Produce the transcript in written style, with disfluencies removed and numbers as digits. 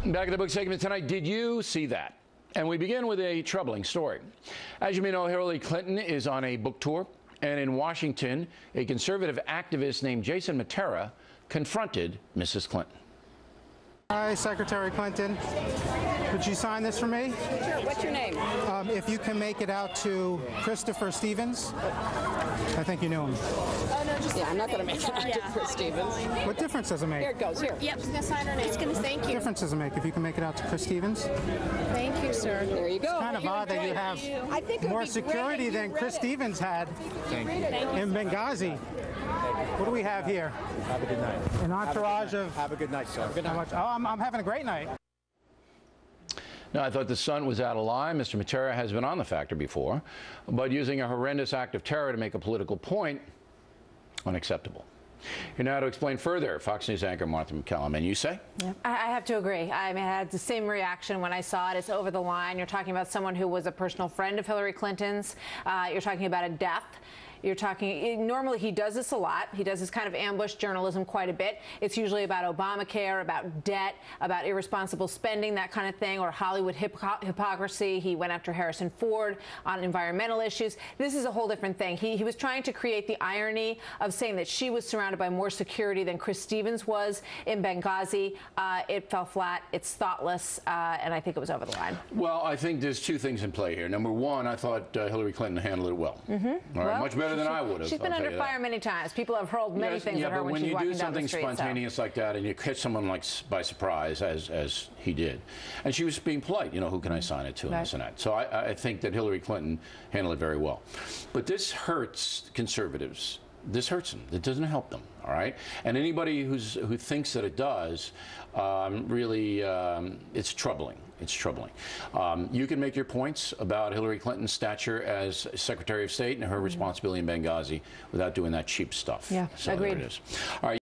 Back in the book segment tonight, did you see that? And we begin with a troubling story. As you may know, Hillary Clinton is on a book tour, and in Washington, a conservative activist named Jason Mattera confronted Mrs. Clinton. Hi, Secretary Clinton. Would you sign this for me? Sure. What's your name? If you can make it out to Christopher Stevens. I think you knew him. Oh, no, just I'm not going to make it out to Chris Stevens. What difference does it make? Here it goes. Here. Yep, she's going to sign her name. Thank What you. difference does it make if you can make it out to Chris Stevens? Thank you, sir. There you go. It's kind of odd that you have I think it would more be security great if than you Chris read it. Stevens had in Benghazi. What do we have here? Have a good night. An entourage of... Have a good night, sir. How much? Oh, I'm having a great night. Now, I thought the sun was out of line. Mr. Mattera has been on The Factor before, but using a horrendous act of terror to make a political point, unacceptable. Here now to explain further, Fox News anchor Martha McCallum. And you say? Yeah. I have to agree. I mean, I had the same reaction when I saw it. It's over the line. You're talking about someone who was a personal friend of Hillary Clinton's. You're talking about a death. You're talking, normally he does this a lot. He does this kind of ambush journalism quite a bit. It's usually about Obamacare, about debt, about irresponsible spending, that kind of thing, or Hollywood hypocrisy. He went after Harrison Ford on environmental issues. This is a whole different thing. He was trying to create the irony of saying that she was surrounded by more security than Chris Stevens was in Benghazi. It fell flat. It's thoughtless, and I think it was over the line. Well, I think there's two things in play here. Number one, I thought Hillary Clinton handled it well. All right, Well, much better than I would have. She's been under fire many times. People have hurled many things at her when she's walking down the street. But when you do something spontaneous like that and you catch someone like by surprise, as he did, and she was being polite, you know, who can I sign it to and this and that. So I think that Hillary Clinton handled it very well. But this hurts conservatives. This hurts them. It doesn't help them. All right. And anybody who thinks that it does, really, it's troubling. It's troubling. You can make your points about Hillary Clinton's stature as Secretary of State and her responsibility in Benghazi without doing that cheap stuff. Yeah, so agreed. There it is. All right.